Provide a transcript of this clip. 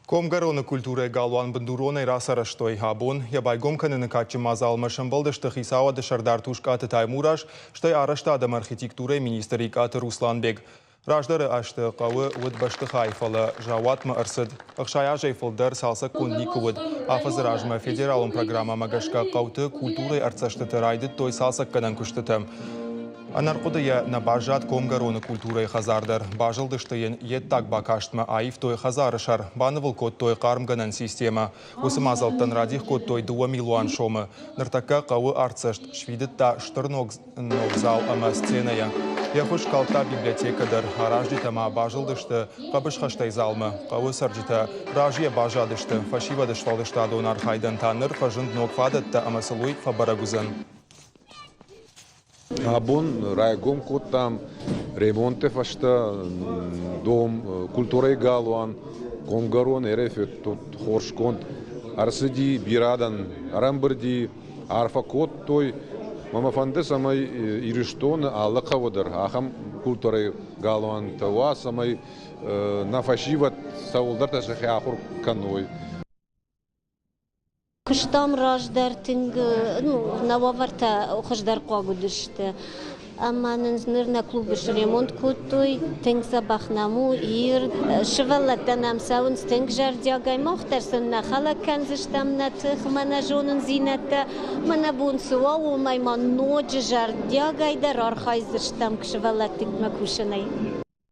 Комгароны культуры галуан бандуроны расараштой хабон, я байгом каныны качы мазал машамбалдышты хисава дышардар тушкаты таймураш, что араштадам архитектуры министрикаты Русланбек. Раждары ашты қауы өд башты хайфалы, жауатмы ырсыд, ұқшая жайфылдар салса конник өд, афазыр ажма федералын программа магашка қауты культуры арцашты райды той салса канан күштітім. Анарқудыя на бажат комгароны культуры хазардар. Бажылдыштыйын еттак бакаштма айф той хазарышар. Банывыл код той қармганан система. Усымазалтан радих код той 2 миллион шомы. Ныртака қауы арцашт швидытта штырнок зал ама сценая. Ехуш калта библиотекадар. Араждитама бажылдышты қабыш хаштай залмы. Қауы сарджита ражия бажадышты. Фашивадыш фалдышта донар хайдан таныр. Фажынд нокфадатта ама сылуй фабарагузан. Абон райгом кот там ремонте фашта дом культурой галуан комгарон эрефет тут хоршконт арсиди бирадан арамбырди арфа кот той мама фанде самай ириштон аллакаводар ахам культурой галуан тава самай нафашиват саулдар ташахи ахур каной. Кыштам раждар тинг нававарта хаждар қуагудышты. Аманын нырна клубыш ремонт куттой, тинг забахнаму ир шывалаттан амсаун тинг жардягай мохтарсын на халаканзыштам на тых мана жонын зинатта мана бун суау майман ноджи жардягай дар архайзыштам кшывалаттик макушанай.